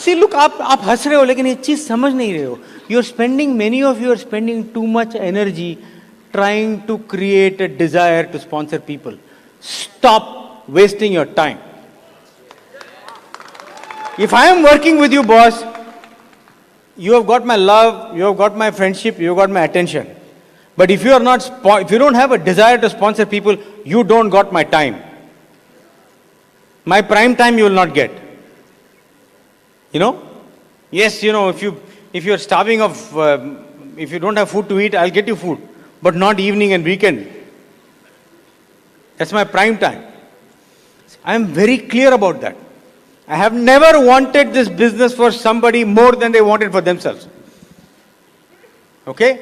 See look, आप हंस रहे हो लेकिन ये चीज समझ नहीं रहे हो. You are spending, many of you are spending too much energy trying to create a desire to sponsor people. Stop wasting your time. If I am working with you, boss, you have got my love, you have got my friendship, you have got my attention. But if you are not, if you don't have a desire to sponsor people, you don't got my time. My prime time you will not get. You know? Yes, you know, if you are starving of, if you don't have food to eat, I'll get you food. But not evening and weekend. That's my prime time. I am very clear about that. I have never wanted this business for somebody more than they wanted for themselves. Okay?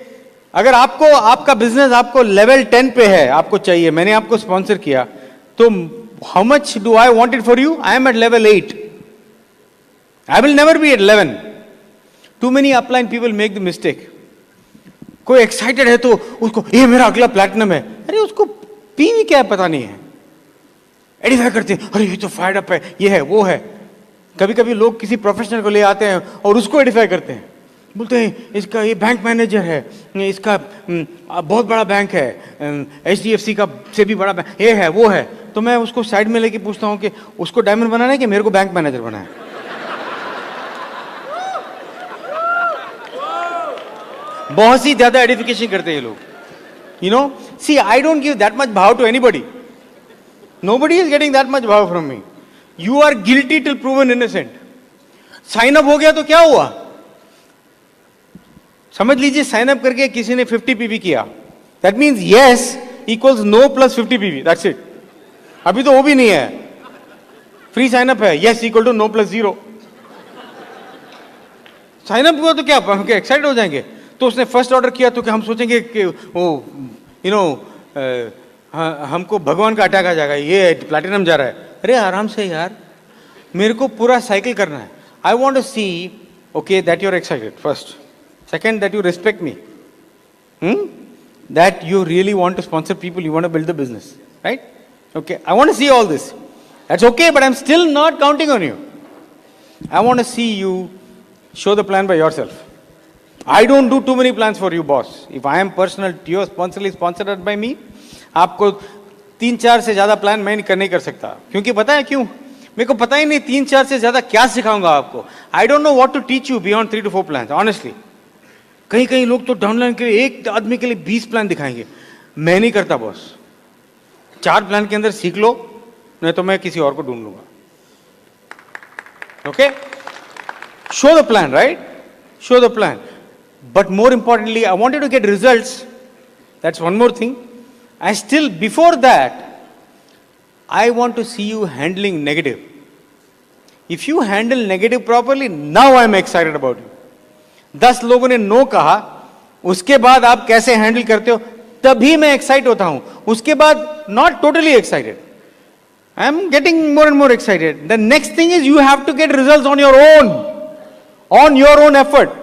अगर आपको आपका business आपको level 10 पे है, आपको चाहिए, मैंने आपको स्पॉन्सर किया, तो how much do I want it for you? I am at level 8. I will never be at 11. Too many upline people make the mistake. कोई एक्साइटेड है तो उसको ये मेरा अगला प्लैटिनम है, अरे उसको पीवी क्या है पता नहीं है, एडिफाई करते हैं, अरे ये तो फायर्ड अप है, ये है वो है. कभी कभी लोग किसी प्रोफेशनल को ले आते हैं और उसको एडिफाई करते हैं, बोलते हैं इसका ये बैंक मैनेजर है, इसका बहुत बड़ा बैंक है, HDFC का से भी बड़ा बैंक, ये है वो है. तो मैं उसको साइड में लेके पूछता हूँ कि उसको डायमंड बनाना है कि मेरे को बैंक मैनेजर बनाना है. बहुत सी ज्यादा एडिफिकेशन करते हैं ये लोग. You know, see, I don't give that much bhav to anybody. Nobody is getting that much bhav from me. You are guilty till proven innocent. Sign up हो गया तो क्या हुआ? समझ लीजिए साइन अप करके किसी ने 50 पीवी किया, that means yes equals no plus 50 PV, that's it. अभी तो वो भी नहीं है, फ्री साइन अप है, yes equal to no plus 0. Sign up हुआ तो क्या हम एक्साइटेड हो जाएंगे? तो उसने फर्स्ट ऑर्डर किया तो क्या हम सोचेंगे कि वो यू नो हमको भगवान का अटैक आ जाएगा, ये प्लैटिनम जा रहा है? अरे आराम से यार, मेरे को पूरा साइकिल करना है. I want to see okay that you are excited first, second that you respect me, that you really want to sponsor people, you want to build the business, right? Okay, I want to see all this, that's okay, but I am still not counting on you. I want to see you show the plan by yourself. I don't do too many plans for you, boss. If I am personal, you are sponsored by me, आपको 3-4 से ज्यादा plan मैं नहीं कर सकता. क्योंकि पता है क्यों? मेरे को पता ही नहीं 3-4 से ज्यादा क्या सिखाऊंगा आपको. I don't know what to teach you beyond 3 to 4 plans, honestly. कहीं लोग तो डाउनलाइन के लिए एक आदमी के लिए 20 प्लान दिखाएंगे. मैं नहीं करता बॉस. 4 प्लान के अंदर सीख लो, नहीं तो मैं किसी और को ढूंढ लूंगा. Okay? Show the plan, right? Show the plan. But more importantly, I want you to get results. That's one more thing. And still, before that, I want to see you handling negative. If you handle negative properly, now I'm excited about you. 10 लोगों ने no कहा, उसके बाद आप कैसे handle करते हो, तभी मैं एक्साइट होता हूं. उसके बाद not totally excited. I'm getting more and more excited. The next thing is you have to get results on your own. On your own effort,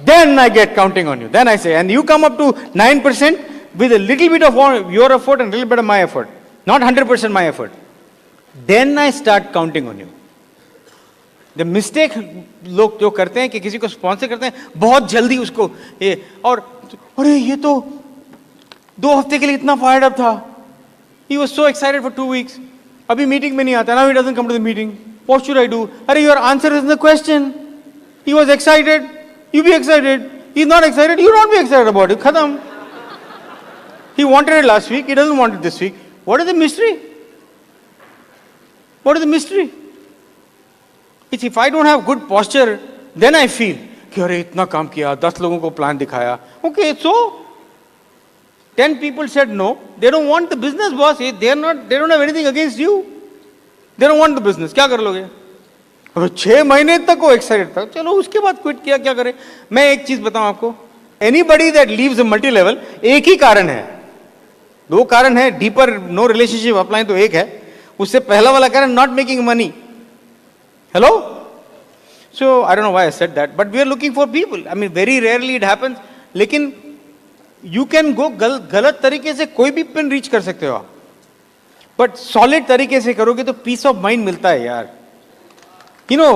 then I get counting on you. Then I say, and you come up to 9% with a little bit of your effort and a little bit of my effort, not 100% my effort. Then I start counting on you. The mistake लोग जो करते हैं कि किसी को sponsor करते हैं, बहुत जल्दी उसको ये, और अरे ये तो 2 हफ्ते के लिए इतना फायर्ड अप था, he was so excited for 2 weeks, अभी मीटिंग में नहीं आता, now he doesn't come to the meeting. What should I do? अरे your answer is in the question. He was excited, you be excited. He's not excited, you don't be excited about it. Khatam. He wanted it last week, he doesn't want it this week. What is the mystery? What is the mystery? It's if I don't have good posture, then I feel कि अरे इतना काम किया, 10 लोगों को plan दिखाया. Okay, so 10 people said no. They don't want the business, boss. They don't have anything against you. They don't want the business. क्या कर लोगे? 6 महीने तक वो एक्साइटेड था, चलो उसके बाद क्विट किया, क्या करे? मैं एक चीज बताऊं आपको, anybody that leaves a multi level, एक ही कारण है, 2 कारण है. डीपर नो रिलेशनशिप अपलाइन तो एक है, उससे पहला वाला कारण not making money. Hello, so I don't know why I said that, but we are looking for people. I mean very rarely it happens, लेकिन यू कैन गो गलत तरीके से कोई भी पिन रीच कर सकते हो आप, बट सॉलिड तरीके से करोगे तो पीस ऑफ माइंड मिलता है यार. You know,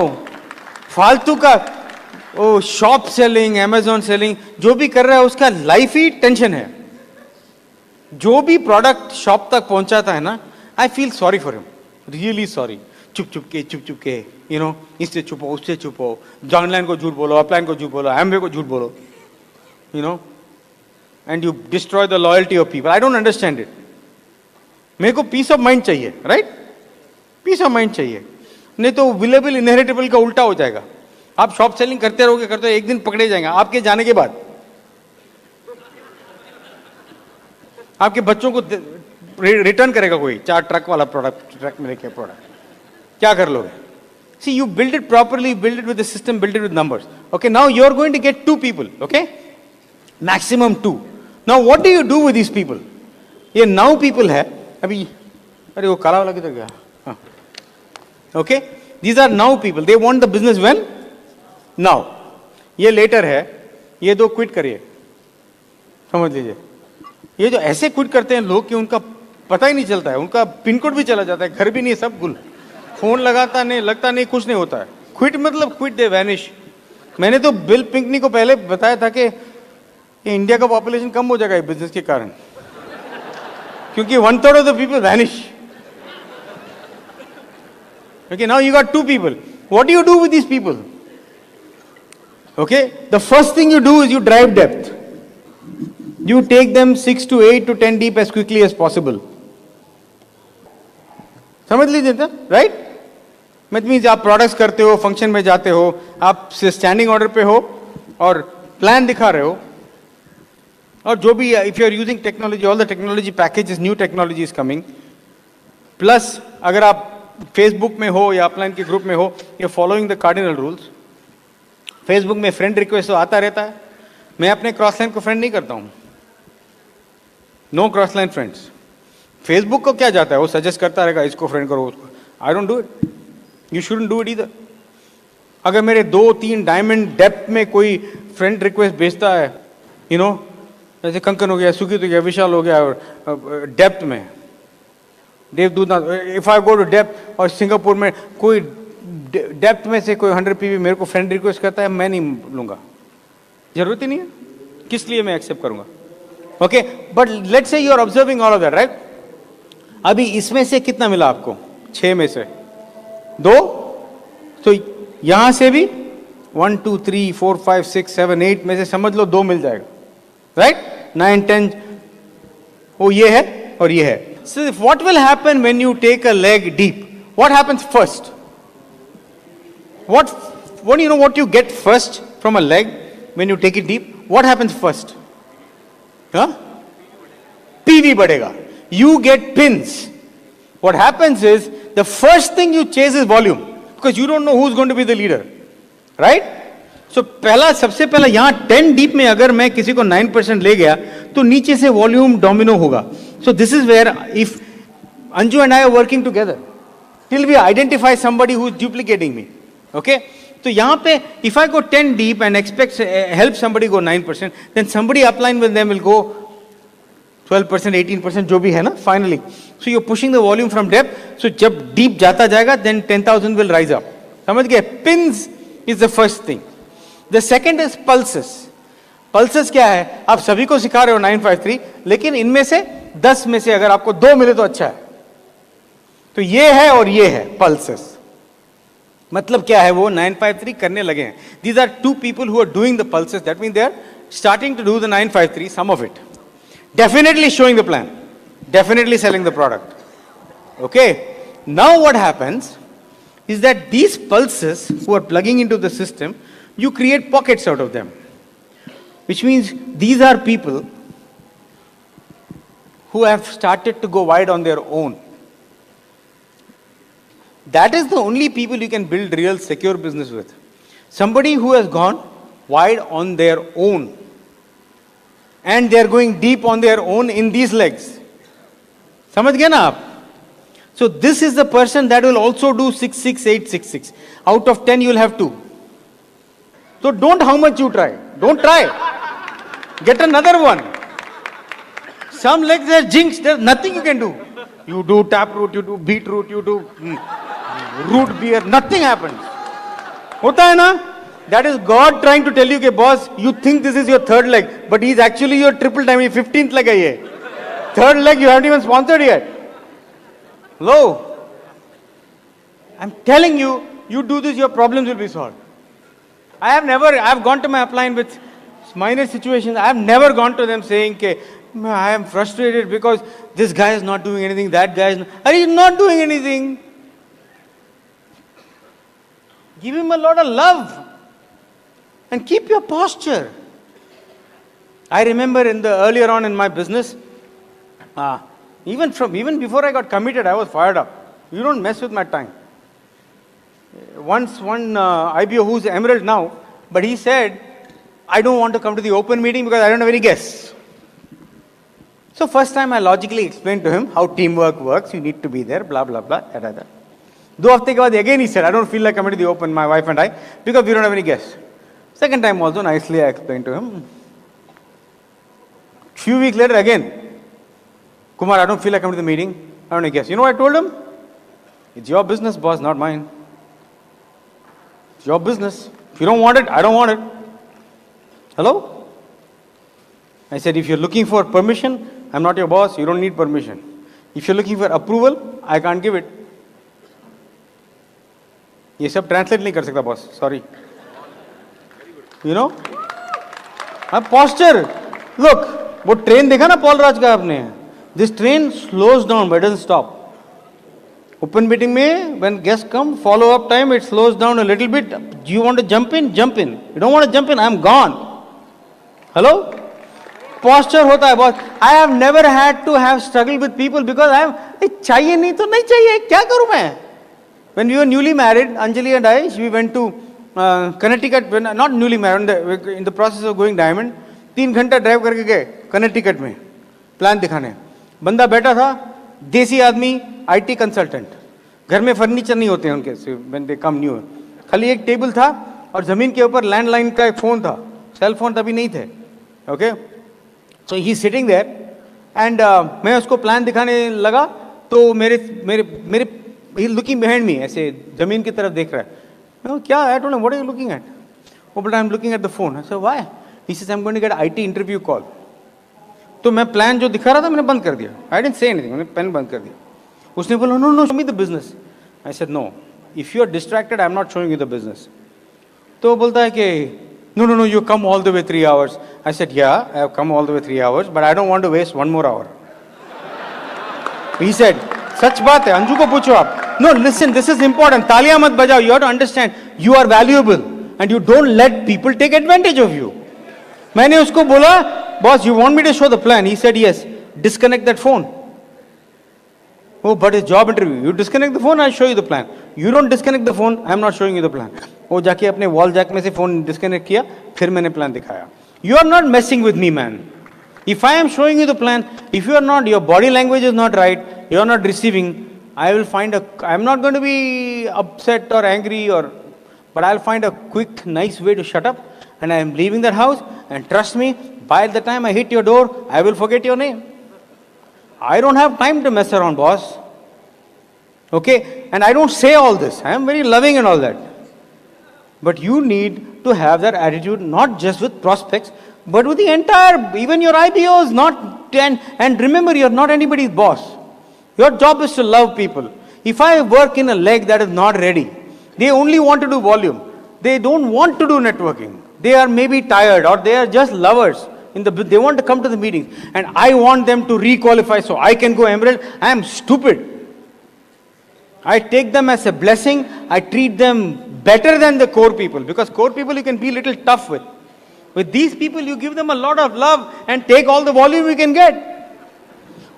फालतू का ओ शॉप सेलिंग, अमेजोन सेलिंग, जो भी कर रहा है उसका लाइफ ही टेंशन है। जो भी प्रोडक्ट शॉप तक पहुंचाता है ना, I feel sorry for him, really sorry. चुप चुप के यू नो, इससे छुपो उससे छुपो, ऑनलाइन को झूठ बोलो, ऑफलाइन को झूठ बोलो, एमवे को झूठ बोलो, you know, and you destroy the loyalty of people. I don't understand it. मेरे को पीस ऑफ माइंड चाहिए, राइट? पीस ऑफ माइंड चाहिए, नहीं तो विलेबल इनहेरिटेबल का उल्टा हो जाएगा। आप शॉप सेलिंग करते रहोगे, एक दिन पकड़े जाएंगे आपके जाने के बाद। आपके बच्चों को रिटर्न करेगा कोई 4 ट्रक वाला प्रोडक्ट, ट्रक में लेके प्रोडक्ट, क्या कर लोगे? See, you build it properly, build it with the system, build it with numbers. Okay, now you're going to get 2 people, okay? Maximum 2. Now what do you do with these people? ये now people है, अभी, अरे वो काला वाला किधर गया? हाँ. Okay? These are now people. They want the business when? Now. ये later है, ये 2 quit करिए, समझ लीजिए। ये जो ऐसे क्विट करते हैं लोग कि उनका पता ही नहीं चलता है, उनका पिन कोड भी चला जाता है, घर भी नहीं, सब गुल, फोन लगाता नहीं, लगता नहीं, कुछ नहीं होता है। क्विट मतलब क्विट, दे वैनिश। मैंने तो बिल पिंकनी को पहले बताया था कि इंडिया का पॉपुलेशन कम हो जाएगा इस बिजनेस के कारण, क्योंकि 1/3 of the people vanish. Okay, now you got 2 people. What do you do with these people? Okay, the first thing you do is you drive depth. You take them 6 to 8 to 10 deep as quickly as possible. समझ लीजिए ना, right? That means आप products करते हो, function में जाते हो, आप स्टैंडिंग ऑर्डर पे हो और प्लान दिखा रहे हो, और जो भी, if you are using technology, all the technology packages, new technology is coming. Plus अगर आप फेसबुक में हो या अपलाइन के ग्रुप में हो, you following the cardinal rules. Facebook में फ्रेंड रिक्वेस्ट तो आता रहता है, मैं अपने क्रॉस लाइन को फ्रेंड नहीं करता हूँ, no cross line friends. Facebook को क्या जाता है, वो सजेस्ट करता रहेगा इसको फ्रेंड करो उसको, I don't do it, you shouldn't do it either. अगर मेरे 2-3 डायमंड डेप्थ में कोई फ्रेंड रिक्वेस्ट भेजता है, यू नो, जैसे कंकन हो गया, सुकीत हो गया, विशाल हो गया, और डेप्थ में देवदूत, if I go to depth और सिंगापुर में कोई डेप्थ में से कोई 100 PB मेरे को फ्रेंड रिक्वेस्ट करता है, मैं नहीं लूंगा, जरूरत ही नहीं है, किस लिए मैं एक्सेप्ट करूंगा? Okay, but let's say you are observing all of that, right? अभी इसमें से कितना मिला आपको? 6 में से 2, तो यहां से भी 1 2 3 4 5 6 7 8 में से समझ लो 2 मिल जाएगा, राइट? 9 10, वो ये है और ये है। So what will happen when you take a leg deep? What happens first? What you know what you get first from a leg when you take it deep? What happens first? Huh? PV बढ़ेगा. You get pins. What happens is the first thing you chase is volume because you don't know who's going to be the leader, right? So सबसे पहला यहाँ 10 deep में अगर मैं किसी को 9% ले गया तो नीचे से वॉल्यूम डोमिनो होगा. So this is where if Anju and I are working together till we identify somebody who is duplicating me, okay? तो यहाँ पे if I go 10 deep and expect help somebody go 9%, then somebody upline with them will go 12%, 18% जो भी है ना finally. So you're pushing the volume from depth. So जब deep जाता जाएगा then 10,000 will rise up. समझ गए? Pins is the first thing. The second is pulses. Pulses क्या है? आप सभी को सिखा रहे हो 953, लेकिन इनमें से 10 में से अगर आपको 2 मिले तो अच्छा है. तो ये है और ये है pulses. मतलब क्या है? वो 953 करने लगे हैं. These are 2 people who are doing the pulses. That means they are starting to do the 953, some of it. Definitely showing the plan. Definitely selling the product. Okay. Now what happens is that these pulses who are plugging into the system, you create pockets out of them. Which means these are people who have started to go wide on their own. That is the only people you can build real secure business with. Somebody who has gone wide on their own. And they are going deep on their own in these legs. समझ गए ना आप? So this is the person that will also do 6, 6, 8, 6, 6. Out of 10 you will have 2. So don't how much you try. Don't try. Get another one. Some legs are jinxed. There's nothing you can do. You do taproot, you do beetroot, you do root beer. Nothing happens. होता है ना? That is God trying to tell you, okay, boss, you think this is your third leg, but he's actually your triple time, 15th leg है ये. Third leg you haven't even sponsored yet. Hello? I'm telling you, you do this, your problems will be solved. I have gone to my upline with minor situations. I have never gone to them saying, okay, I am frustrated because this guy is not doing anything, that guy is not. Are you not doing anything? Give him a lot of love. And keep your posture. I remember earlier on in my business, even before I got committed, I was fired up. You don't mess with my time. Once one IBO who's Emerald now, but he said, I don't want to come to the open meeting because I don't have any guests. So first time I logically explained to him how teamwork works. You need to be there, blah, blah, blah, da, da, da. 2 hafte ke baad again he said, I don't feel like coming to the open, my wife and I, because we don't have any guests. Second time also, nicely I explained to him. Few weeks later again, Kumar, I don't feel like coming to the meeting. I don't have any guests. You know what I told him? It's your business, boss, not mine. It's your business. If you don't want it, I don't want it. Hello? I said, if you're looking for permission, I'm not your boss, you don't need permission. If you're looking for approval, I can't give it. ये सब translate नहीं कर सकता boss, sorry. You know? Posture. Look, वो train देखा ना Paul राज का आपने? This train slows down but doesn't stop. Open meeting में, when guests come, follow up time, it slows down a little bit. Do you want to jump in? Jump in. You don't want to jump in? I'm gone. Hello? Posture होता है boss. I have never had to have struggled with people because चाहिए नहीं तो नहीं चाहिए, क्या करूँ मैं? When we were newly married, Anjali and I, we went to Connecticut, not newly married, in the process of going diamond, 3 घंटा drive करके गए कनेक्टिकट में प्लान दिखाने. बंदा बैठा था, देसी आदमी, आईटी कंसल्टेंट, घर में फर्नीचर नहीं होते हैं उनके, when they come new, खाली एक टेबल था और जमीन के ऊपर लैंडलाइन का एक फोन था, सेल फोन तभी नहीं थे. Okay, so he sitting there and मैं उसको प्लान दिखाने लगा तो मेरे ही लुकिंग बिहाइंड मी, ऐसे जमीन की तरफ देख रहा है. क्या, I don't know what are you looking at? वो बोलता I am looking at the phone. I said why? He says I am going to get IT interview call. तो मैं प्लान जो दिखा रहा था मैंने बंद कर दिया. आई डिडंट से एनीथिंग, मैंने पेन बंद कर दिया. उसने बोला no no show me the business. I said no, if you are distracted I am not showing you the business. तो बोलता है कि no, no, no, you come all the way 3 hours. I said, yeah, I have come all the way 3 hours, but I don't want to waste 1 more hour. He said, सच बात है, अंजू को पूछो आप. No, listen, this is important. तालियां मत बजाओ. You have to understand, you are valuable and you don't let people take advantage of you. मैंने उसको बोला, boss, you want me to show the plan? He said, yes. Disconnect that phone. Oh, but it's job interview. You disconnect the phone, I'll show you the plan. You don't disconnect the phone, I'm not showing you the plan. वो जाके अपने wall Jack में से phone disconnect किया, फिर मैंने plan दिखाया. You are not messing with me, man. If I am showing you the plan, if you are not, your body language is not right, you are not receiving, I'm not going to be upset or angry but I'll find a quick, nice way to shut up and I am leaving that house, and trust me, by the time I hit your door, I will forget your name. I don't have time to mess around, boss. Okay? And I don't say all this. I am very loving and all that. But you need to have that attitude, not just with prospects, but with the entire, even your IBOs, and remember, you're not anybody's boss. Your job is to love people. If I work in a leg that is not ready, they only want to do volume. They don't want to do networking. They are maybe tired or they are just lovers. They want to come to the meetings. And I want them to requalify so I can go Emerald. I am stupid. I take them as a blessing. I treat them better than the core people, because core people you can be a little tough with. With these people you give them a lot of love and take all the volume you can get.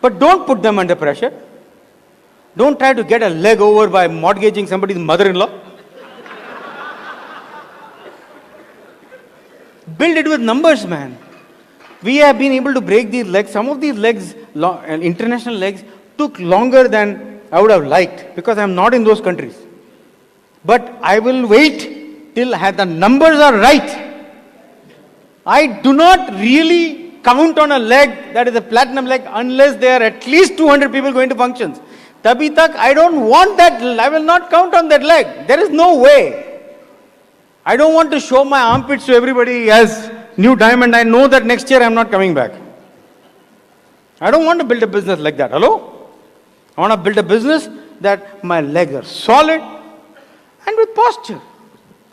But don't put them under pressure. Don't try to get a leg over by mortgaging somebody's mother-in-law. Build it with numbers, man. We have been able to break these legs. Some of these legs, international legs, took longer than I would have liked, because I am not in those countries. But I will wait till the numbers are right. I do not really count on a leg that is a platinum leg unless there are at least 200 people going to functions. Tabhi tak, I don't want that. I will not count on that leg. There is no way. I don't want to show my armpits to everybody as new diamond. I know that next year I'm not coming back. I don't want to build a business like that. Hello? I want to build a business that my legs are solid and with posture.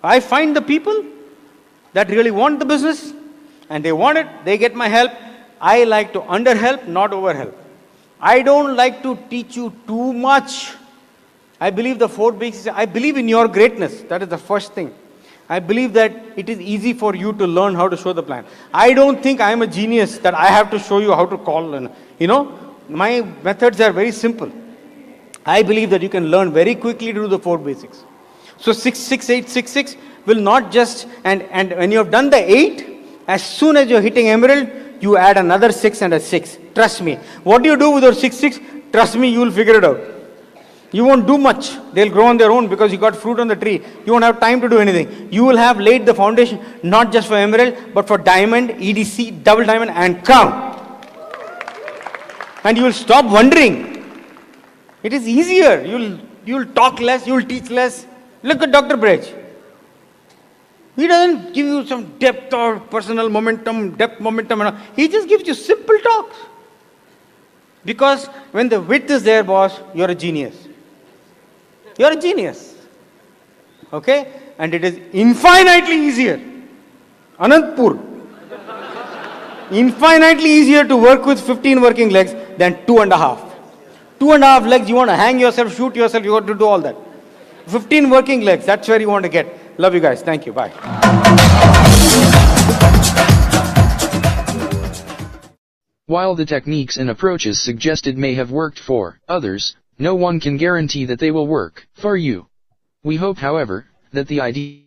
I find the people that really want the business and they want it, they get my help. I like to underhelp, not overhelp. I don't like to teach you too much. I believe the 4 basics, I believe in your greatness. That is the first thing. I believe that it is easy for you to learn how to show the plan. I don't think I am a genius that I have to show you how to call. And, my methods are very simple. I believe that you can learn very quickly to do the 4 basics. So 6, 6, 8, 6, 6 will not just, and when you have done the 8, as soon as you're hitting emerald, you add another 6 and a 6. Trust me. What do you do with your 6, 6? Trust me, you will figure it out. You won't do much. They'll grow on their own because you got fruit on the tree. You won't have time to do anything. You will have laid the foundation, not just for emerald, but for diamond, EDC, double diamond, and crown. And you will stop wondering. It is easier. You'll talk less, you'll teach less. Look at Dr. Brej. He doesn't give you some depth or personal momentum, depth momentum. He just gives you simple talks. Because when the width is there, boss, you're a genius. You're a genius. Okay? And it is infinitely easier. Anantpur. Infinitely easier to work with 15 working legs than 2.5. 2.5 legs, you want to hang yourself, shoot yourself, you want to do all that. 15 working legs, that's where you want to get. Love you guys. Thank you. Bye. While the techniques and approaches suggested may have worked for others, no one can guarantee that they will work for you. We hope, however, that the idea